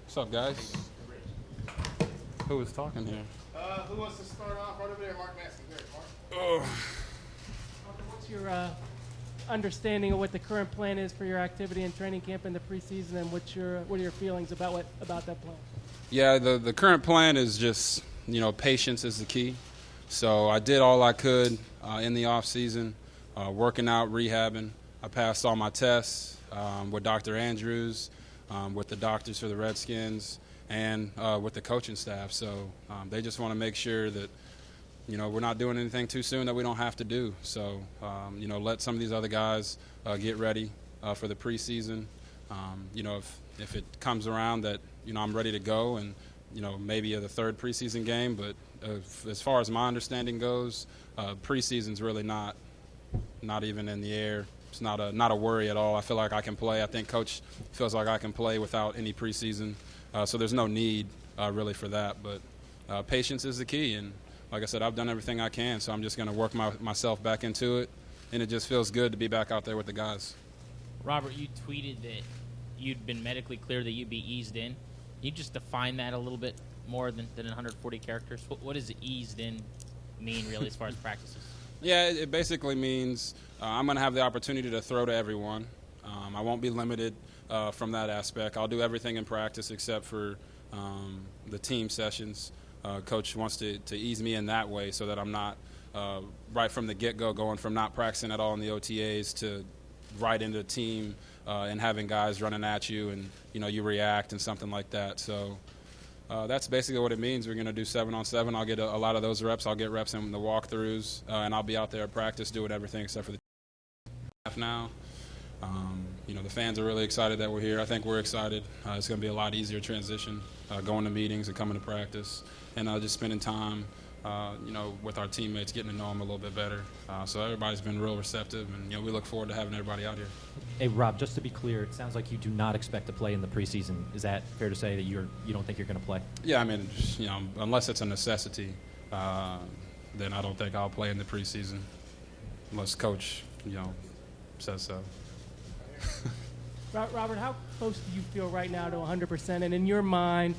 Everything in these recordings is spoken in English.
What's up, guys? Who was talking here? Who wants to start off? Right over there, Mark Massey. There, Mark. Oh. What's your understanding of what the current plan is for your activity in training camp in the preseason, and what are your feelings about that plan? Yeah, the current plan is just, patience is the key. So I did all I could in the off season, working out, rehabbing. I passed all my tests with Dr. Andrews, with the doctors for the Redskins, and with the coaching staff. So they just want to make sure that, we're not doing anything too soon that we don't have to do. So, let some of these other guys get ready for the preseason. If it comes around that, I'm ready to go and, maybe the third preseason game. But as far as my understanding goes, preseason's really not even in the air. It's not a worry at all. I feel like I can play. I think Coach feels like I can play without any preseason. So there's no need really for that. But patience is the key. And like I said, I've done everything I can. So I'm just going to work myself back into it. And it just feels good to be back out there with the guys. Robert, you tweeted that you'd been medically cleared that you'd be eased in. Can you just define that a little bit more than 140 characters? What does eased in mean, really, as far as practices? Yeah, it basically means I'm going to have the opportunity to throw to everyone. I won't be limited from that aspect. I'll do everything in practice except for the team sessions. Coach wants to ease me in that way so that I'm not right from the get-go going from not practicing at all in the OTAs to right into the team and having guys running at you and, you react and something like that. So that's basically what it means. We're going to do 7-on-7. I'll get a lot of those reps. I'll get reps in the walkthroughs, and I'll be out there at practice doing everything except for the staff now. The fans are really excited that we're here. I think we're excited. It's going to be a lot easier transition, going to meetings and coming to practice, and just spending time, with our teammates, getting to know them a little bit better. So everybody's been real receptive, and we look forward to having everybody out here. Hey, Rob, just to be clear, it sounds like you do not expect to play in the preseason. Is that fair to say that you don't think you're going to play? Yeah, I mean, unless it's a necessity, then I don't think I'll play in the preseason, unless Coach, says so. Robert, how close do you feel right now to 100%? And in your mind,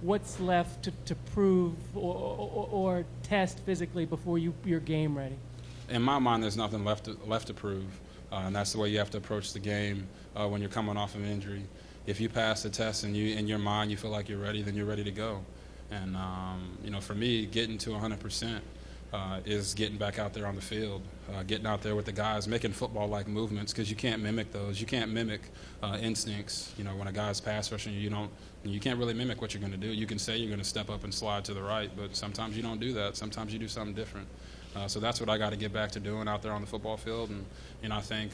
what's left to prove or test physically before you're game ready? In my mind, there's nothing left to prove, and that's the way you have to approach the game when you're coming off of injury. If you pass the test and in your mind you feel like you're ready, then you're ready to go. And for me, getting to 100% is getting back out there on the field, getting out there with the guys, making football-like movements, because you can't mimic those. You can't mimic instincts. When a guy's pass rushing you can't really mimic what you're going to do. You can say you're going to step up and slide to the right, but sometimes you don't do that. Sometimes you do something different. So that's what I got to get back to doing out there on the football field. And I think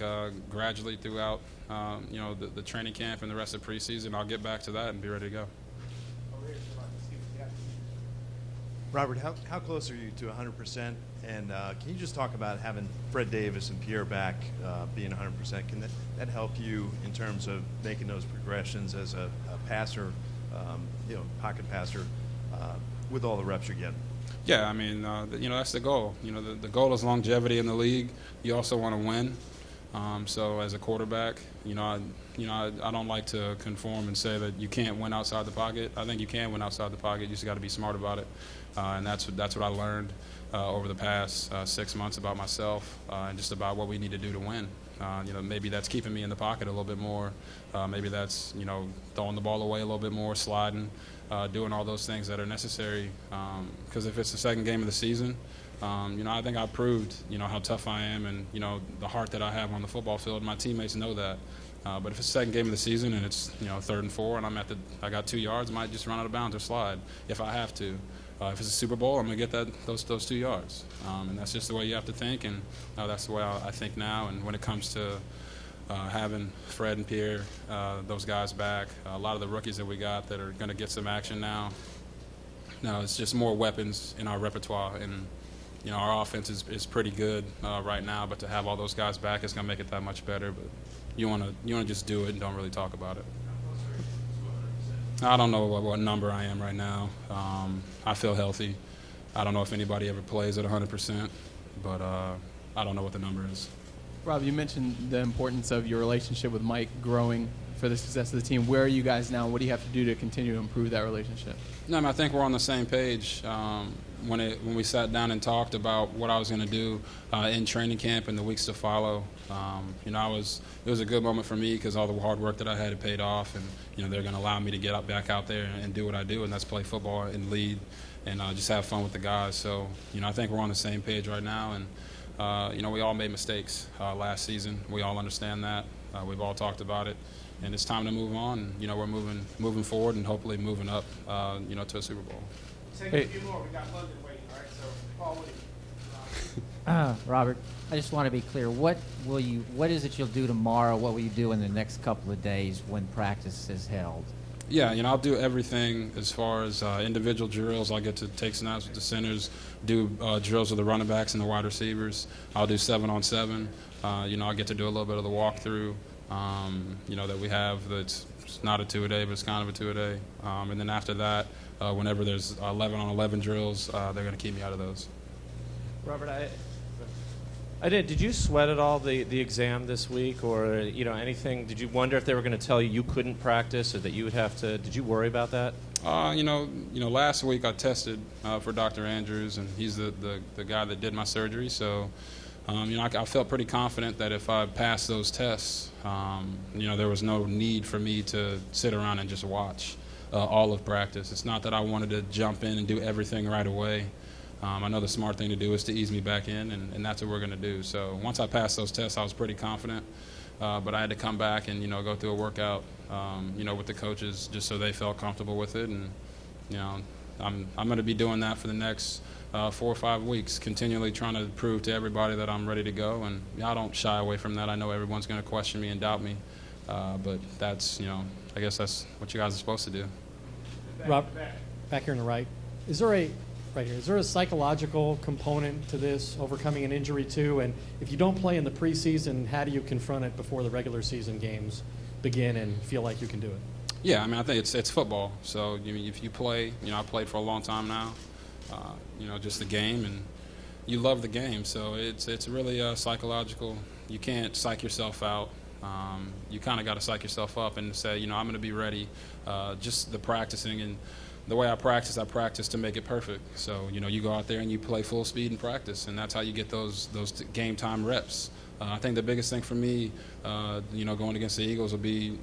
gradually throughout, the training camp and the rest of preseason, I'll get back to that and be ready to go. Robert, how close are you to 100%? And can you just talk about having Fred Davis and Pierre back being 100%? Can that help you in terms of making those progressions as a passer, pocket passer, with all the reps you're getting? Yeah, I mean, that's the goal. The goal is longevity in the league. You also want to win. So as a quarterback, I don't like to conform and say that you can't win outside the pocket. I think you can win outside the pocket. You just got to be smart about it. And that's what I learned over the past 6 months about myself and just about what we need to do to win. Maybe that's keeping me in the pocket a little bit more. Maybe that's, throwing the ball away a little bit more, sliding, doing all those things that are necessary. Because if it's the second game of the season, I think I proved, how tough I am and, the heart that I have on the football field. My teammates know that. But if it's the second game of the season and it's, 3rd and 4 and I got 2 yards, I might just run out of bounds or slide if I have to. If it's a Super Bowl, I'm going to get those 2 yards. And that's just the way you have to think, and that's the way I think now. And when it comes to having Fred and Pierre, those guys back, a lot of the rookies that we got that are going to get some action now, it's just more weapons in our repertoire. And, our offense is pretty good right now, but to have all those guys back is going to make it that much better. But you want to just do it and don't really talk about it. I don't know what number I am right now. I feel healthy. I don't know if anybody ever plays at 100%, but I don't know what the number is. Rob, you mentioned the importance of your relationship with Mike growing for the success of the team. Where are you guys now? What do you have to do to continue to improve that relationship? No, I mean, I think we're on the same page. When we sat down and talked about what I was going to do in training camp and the weeks to follow, it was a good moment for me because all the hard work that I had paid off, and they're going to allow me to get back out there and do what I do, and that's play football and lead and just have fun with the guys. So I think we're on the same page right now, and we all made mistakes last season. We all understand that. We've all talked about it, and it's time to move on. And, we're moving forward and hopefully moving up, to a Super Bowl. Take a few more. We got London waiting. All right, so Paul Woody. Robert, I just want to be clear. What is it you'll do tomorrow? What will you do in the next couple of days when practice is held? Yeah, I'll do everything as far as individual drills. I'll get to take snaps with the centers, do drills with the running backs and the wide receivers. I'll do 7-on-7. I'll get to do a little bit of the walkthrough, that we have that's not a two-a-day, but it's kind of a two-a-day. And then after that, whenever there's 11-on-11 drills, they're going to keep me out of those. Robert, did you sweat at all the exam this week, or anything? Did you wonder if they were going to tell you couldn't practice, or that you would have to? Did you worry about that? Last week I tested for Dr. Andrews, and he's the guy that did my surgery. So, I felt pretty confident that if I passed those tests, there was no need for me to sit around and just watch all of practice. It's not that I wanted to jump in and do everything right away. I know the smart thing to do is to ease me back in, and that's what we're going to do. So once I passed those tests, I was pretty confident. But I had to come back and, go through a workout, with the coaches just so they felt comfortable with it. And, I'm going to be doing that for the next 4 or 5 weeks, continually trying to prove to everybody that I'm ready to go. And I don't shy away from that. I know everyone's going to question me and doubt me. But that's, I guess that's what you guys are supposed to do. Rob, back here on the right. Is there a psychological component to this, overcoming an injury too? And if you don't play in the preseason, how do you confront it before the regular season games begin and feel like you can do it? Yeah, I think it's football. So if you play, I played for a long time now. Just the game, and you love the game. So it's really psychological. You can't psych yourself out. You kind of got to psych yourself up and say, I'm going to be ready. Just the practicing and the way I practice to make it perfect. So, you go out there and you play full speed in practice, and that's how you get those game time reps. I think the biggest thing for me, going against the Eagles will be,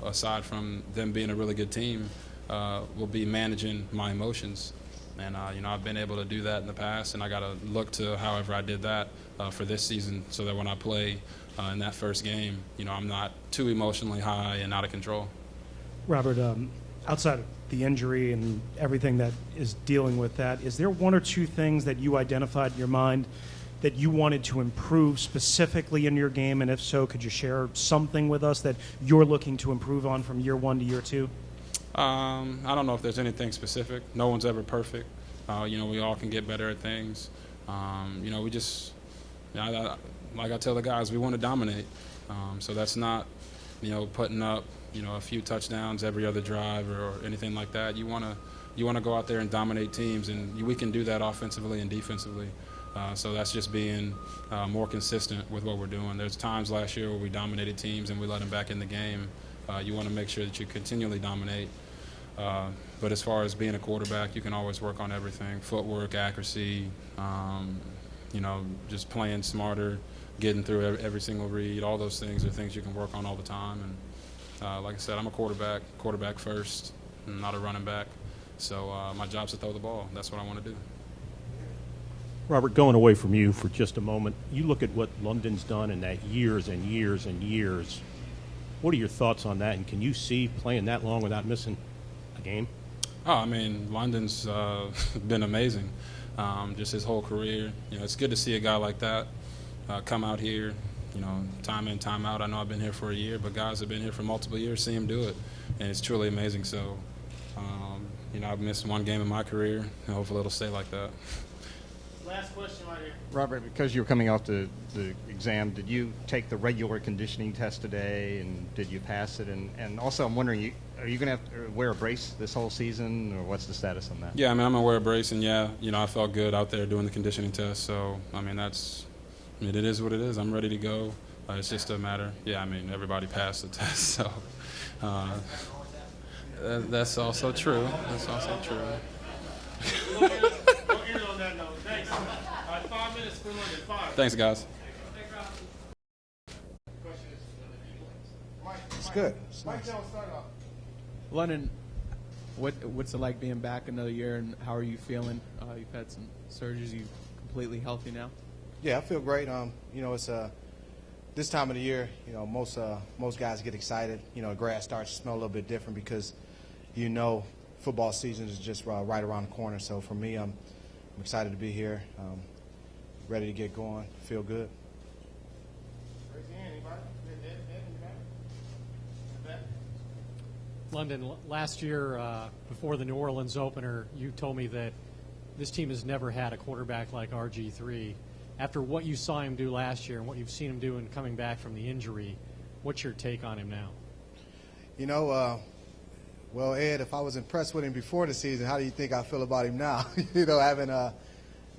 aside from them being a really good team, will be managing my emotions. And, I've been able to do that in the past, and I got to look to however I did that for this season so that when I play in that first game, I'm not too emotionally high and out of control. Robert, outside of the injury and everything that is dealing with that, is there one or two things that you identified in your mind that you wanted to improve specifically in your game? And if so, could you share something with us that you're looking to improve on from year 1 to year 2? I don't know if there's anything specific. No one's ever perfect. We all can get better at things. We just, like I tell the guys, we want to dominate. So that's not, putting up, a few touchdowns every other drive or anything like that. You want to go out there and dominate teams, and we can do that offensively and defensively. So that's just being more consistent with what we're doing. There's times last year where we dominated teams and we let them back in the game. You want to make sure that you continually dominate. But as far as being a quarterback, you can always work on everything: footwork, accuracy, just playing smarter, getting through every single read. All those things are things you can work on all the time. And like I said, I'm a quarterback first, not a running back. So my job's to throw the ball. That's what I want to do. Robert, going away from you for just a moment, you look at what London's done in that years and years and years. What are your thoughts on that, and can you see playing that long without missing a game? Oh, London's been amazing. Just his whole career. It's good to see a guy like that come out here, time in, time out. I know I've been here for a year, but guys have been here for multiple years, see him do it, and it's truly amazing. So, I've missed one game in my career, and hopefully it'll stay like that. Last question right here. Robert, because you were coming off the exam, did you take the regular conditioning test today, and did you pass it? And also, I'm wondering, are you going to have to wear a brace this whole season, or what's the status on that? Yeah, I'm going to wear a brace, and I felt good out there doing the conditioning test. So, it is what it is. I'm ready to go. It's just a matter. Yeah, I mean, everybody passed the test, so that's also true. That's also true. We'll end on that note. Thanks. 5 minutes for London. 5. Thanks, guys. It's good. It's nice. London, what's it like being back another year, and how are you feeling? You've had some surgeries. You completely healthy now? Yeah, I feel great. You know, it's this time of the year. You know, most guys get excited. You know, the grass starts to smell a little bit different because, you know, football season is just right around the corner. So for me, I'm excited to be here. Ready to get going. Feel good. Raise your hand, anybody? London, last year, before the New Orleans opener, you told me that this team has never had a quarterback like RG3. After what you saw him do last year and what you've seen him do in coming back from the injury, what's your take on him now? You know, well, Ed, if I was impressed with him before the season, how do you think I feel about him now? You know, having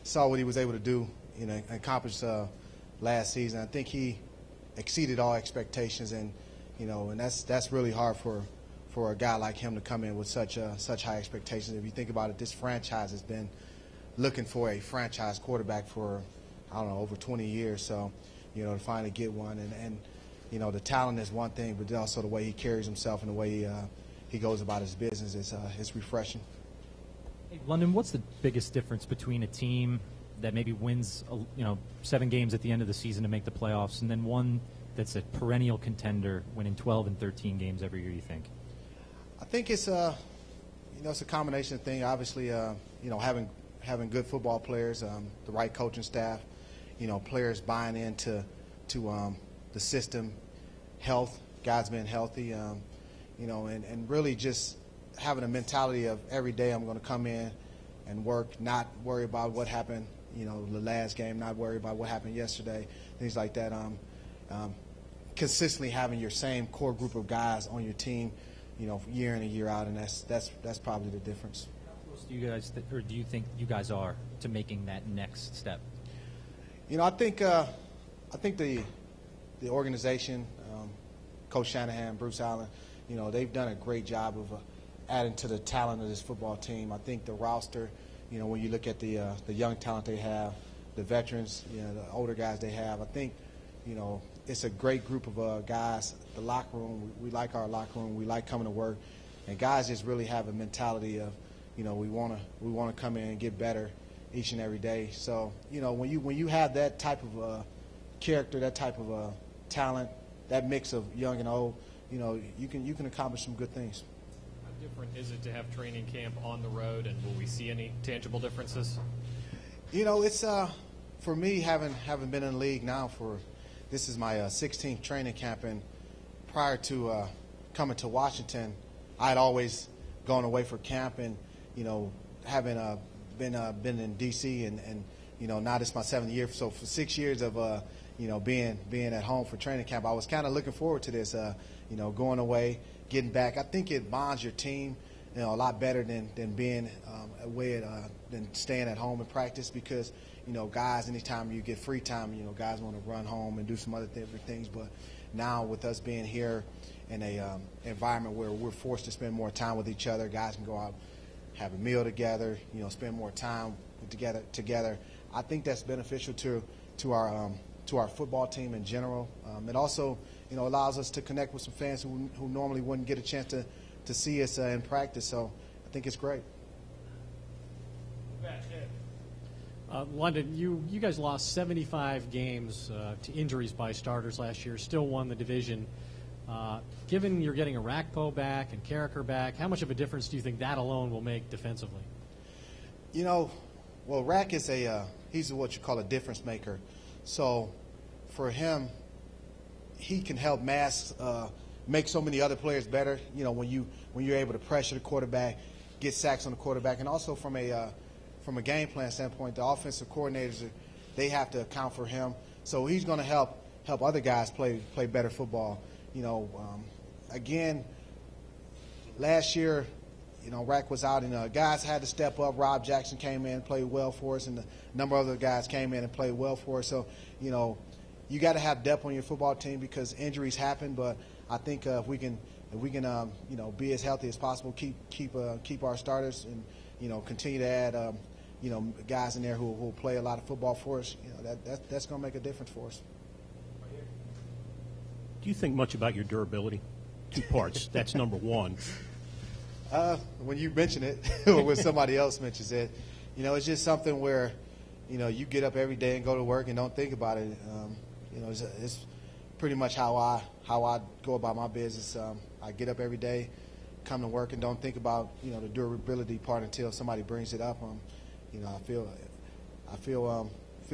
saw what he was able to do, you know, accomplish last season. I think he exceeded all expectations, and you know, and that's really hard for a guy like him to come in with such high expectations. If you think about it, this franchise has been looking for a franchise quarterback for, I don't know, over 20 years. So, you know, to finally get one, and you know, the talent is one thing, but also the way he carries himself and the way he goes about his business is refreshing. Hey, London, what's the biggest difference between a team that maybe wins, 7 games at the end of the season to make the playoffs, and then one that's a perennial contender, winning 12 and 13 games every year, you think? I think it's it's a combination of things. Obviously, having good football players, the right coaching staff, you know, players buying into the system, health, guys being healthy, you know, and really just having a mentality of every day I'm going to come in and work, not worry about what happened, you know, the last game, not worry about what happened yesterday, things like that. Consistently having your same core group of guys on your team, you know, year in and year out, and that's probably the difference. How close do you guys, or do you think you guys are to making that next step? You know, I think the organization, Coach Shanahan, Bruce Allen, you know, they've done a great job of adding to the talent of this football team. I think the roster, you know, when you look at the young talent they have, the veterans, you know, the older guys they have, I think, you know, it's a great group of guys. The locker room, we like our locker room. We like coming to work, and guys just really have a mentality of, you know, we want to come in and get better each and every day. So, you know, when you have that type of character, that type of talent, that mix of young and old, you know, you can accomplish some good things. How different is it to have training camp on the road, and will we see any tangible differences? You know, it's for me, having been in the league now for, this is my 16th training camp, and prior to coming to Washington, I had always gone away for camp, and you know, having been in D.C. and you know, now this is my 7th year. So for 6 years of you know, being at home for training camp, I was kind of looking forward to this. You know, going away, getting back. I think it bonds your team, you know, a lot better than being away than staying at home and practice, because you know, guys, anytime you get free time, you know, guys want to run home and do some other different things. But now with us being here in a environment where we're forced to spend more time with each other, guys can go out, have a meal together, you know, spend more time together. I think that's beneficial to our football team in general. It also, you know, allows us to connect with some fans who normally wouldn't get a chance to see us in practice. So I think it's great. London, you guys lost 75 games to injuries by starters last year, still won the division. Given you're getting Arakpo back and Carricker back, how much of a difference do you think that alone will make defensively? You know, well, Rack is he's what you call a difference maker. So for him, he can help make so many other players better. You know, when you're able to pressure the quarterback, get sacks on the quarterback, and also from a game plan standpoint, the offensive coordinators, they have to account for him. So he's going to help other guys play better football. You know, again, last year, you know, Rack was out, and guys had to step up. Rob Jackson came in and played well for us, and a number of other guys came in and played well for us. So, you know, you got to have depth on your football team because injuries happen. But I think if we can be as healthy as possible, keep our starters, and continue to add guys in there who will play a lot of football for us. That's going to make a difference for us. Do you think much about your durability? 2 parts. That's number one. When you mention it, or when somebody else mentions it, it's just something where, you get up every day and go to work and don't think about it. It's pretty much how I go about my business. I get up every day, come to work, and don't think about the durability part until somebody brings it up. I feel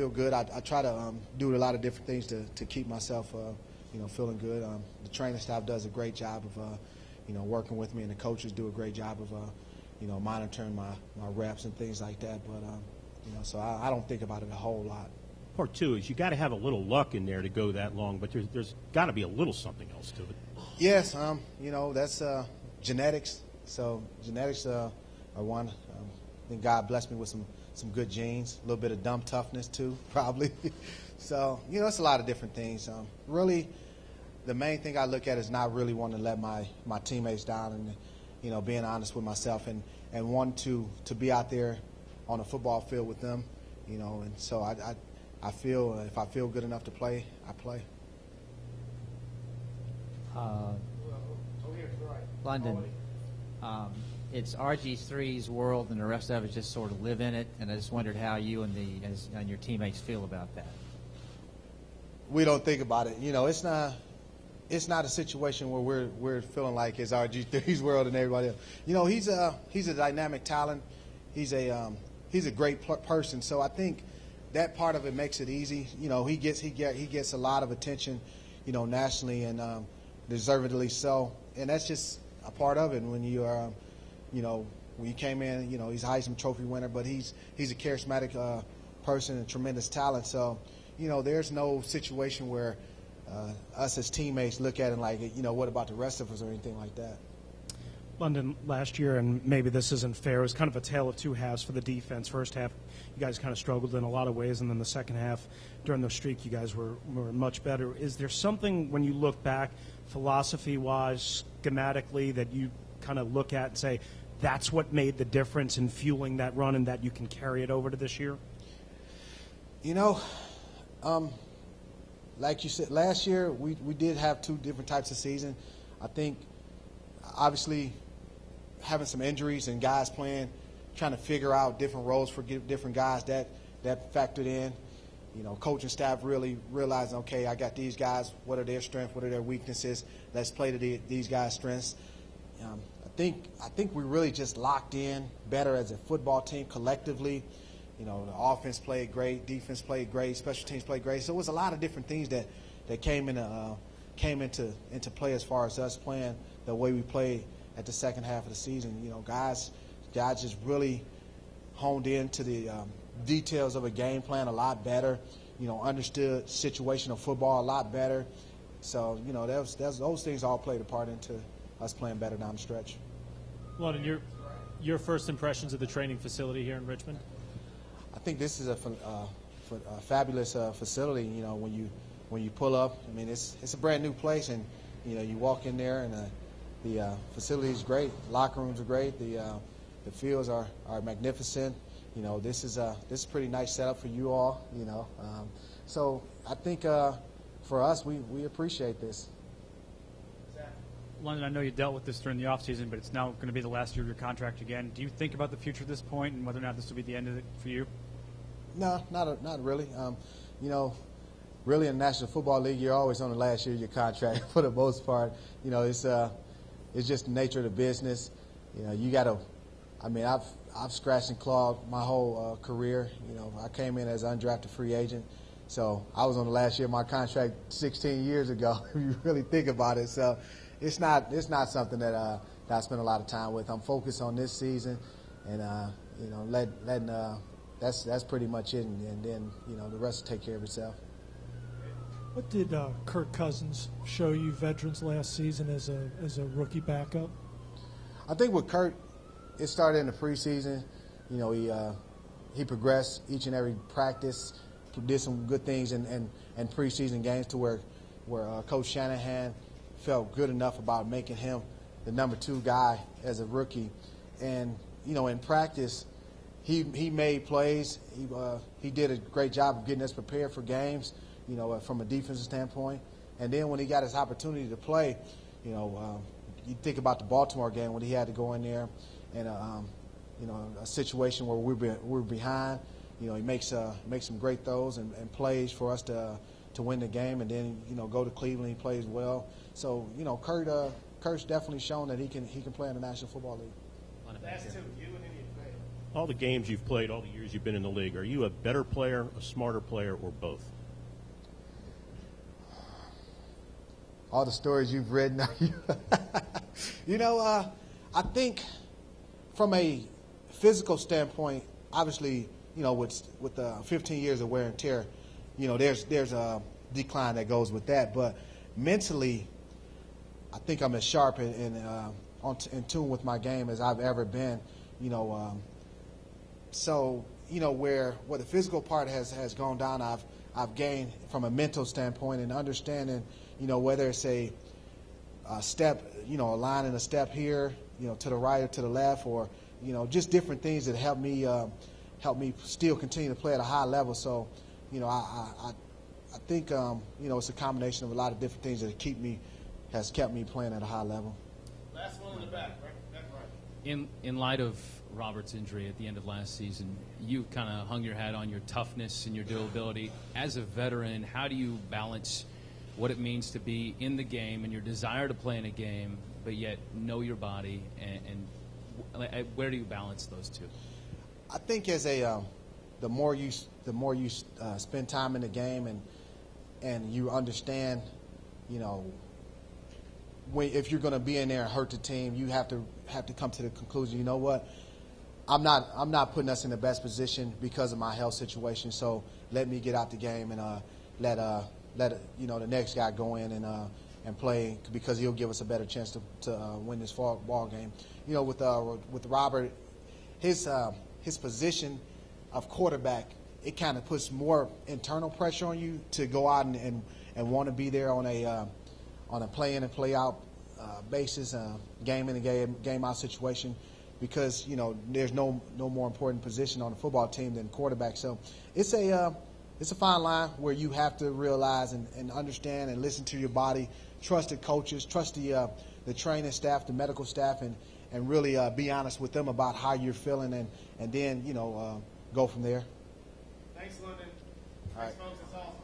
good. I try to do a lot of different things to keep myself feeling good. The training staff does a great job of working with me, and the coaches do a great job of monitoring my reps and things like that. But so I don't think about it a whole lot. Part two is you got to have a little luck in there to go that long, but there's got to be a little something else to it. Yes, that's genetics. So genetics are one. I think God blessed me with some good genes, a little bit of dumb toughness too, probably. So it's a lot of different things. Really, the main thing I look at is not really wanting to let my teammates down, and being honest with myself, and wanting to be out there on a football field with them. And so I feel if I feel good enough to play, I play. London, it's RG3's world, and the rest of us just sort of live in it. And I just wondered how you and your teammates feel about that. We don't think about it. It's not a situation where we're feeling like it's RG3's world and everybody else. He's a dynamic talent. He's a great person. So I think that part of it makes it easy. He gets a lot of attention, nationally, and deservedly so. And that's just a part of it. When you are, when you came in, he's a Heisman Trophy winner, but he's a charismatic person and tremendous talent. So, there's no situation where us as teammates look at it like, what about the rest of us or anything like that. London, last year, and maybe this isn't fair, it was kind of a tale of two halves for the defense. First half, you guys kind of struggled in a lot of ways, and then the second half, during the streak, you guys were much better. Is there something, when you look back, philosophy-wise, schematically, that you kind of look at and say, that's what made the difference in fueling that run and that you can carry it over to this year? Like you said, last year, we did have 2 different types of season. I think, obviously, having some injuries and guys playing, trying to figure out different roles for different guys, that factored in. Coaching staff really realizing, okay, I got these guys, what are their strengths, what are their weaknesses, let's play to these guys' strengths. I think we really just locked in better as a football team collectively. The offense played great, defense played great, special teams played great. So it was a lot of different things that came into play as far as us playing the way we played at the second half of the season. Guys just really honed into the details of a game plan a lot better. Understood situational football a lot better. So those things all played a part into us playing better down the stretch. London, your first impressions of the training facility here in Richmond? I think this is a fabulous facility. When you pull up, I mean it's a brand new place, and you walk in there and the facility is great. Locker rooms are great. The fields are magnificent. This is a pretty nice setup for you all. So I think for us, we appreciate this. London, I know you dealt with this during the offseason, but it's now going to be the last year of your contract again. Do you think about the future at this point and whether or not this will be the end of it for you? No, not really. Really in the National Football League, you're always on the last year of your contract for the most part. It's just the nature of the business. You got to. I mean, I've scratched and clawed my whole career. I came in as an undrafted free agent, so I was on the last year of my contract 16 years ago. If you really think about it, so it's not something that I spend a lot of time with. I'm focused on this season, and that's pretty much it. And then the rest will take care of itself. What did Kirk Cousins show you veterans last season as a rookie backup? I think with Kirk, it started in the preseason. He progressed each and every practice, did some good things in preseason games to where Coach Shanahan felt good enough about making him the number 2 guy as a rookie. And, in practice, he made plays. He did a great job of getting us prepared for games, from a defensive standpoint. And then when he got his opportunity to play, you think about the Baltimore game when he had to go in there and, a situation where we're behind. He makes some great throws and plays for us to win the game, and then go to Cleveland. He plays well. So Kurt's definitely shown that he can play in the National Football League. All the games you've played, all the years you've been in the league, are you a better player, a smarter player, or both? All the stories you've read. I think from a physical standpoint, obviously, with 15 years of wear and tear, there's a decline that goes with that. But mentally, I think I'm as sharp and in tune with my game as I've ever been. So where the physical part has gone down, I've gained from a mental standpoint and understanding, whether it's a step, a line and a step here, to the right or to the left, or just different things that help me still continue to play at a high level. So, I think it's a combination of a lot of different things that has kept me playing at a high level. Last one in the back, right? In light of Robert's injury at the end of last season, you kind of hung your hat on your toughness and your durability. As a veteran, how do you balance what it means to be in the game and your desire to play in a game, but yet know your body, and where do you balance those two? I think as the more you spend time in the game and you understand, if you're going to be in there and hurt the team, you have to come to the conclusion. You know what? I'm not putting us in the best position because of my health situation. So let me get out the game and let the next guy go in and play, because he'll give us a better chance to win this ball game. With Robert, his position of quarterback, it kind of puts more internal pressure on you to go out and want to be there on a play in and play out basis, game in and game out situation, because there's no more important position on the football team than quarterback. So it's a fine line where you have to realize and understand and listen to your body, trust the coaches, trust the training staff, the medical staff, and really be honest with them about how you're feeling, and then go from there. Thanks, London. All right. Thanks, folks. That's awesome.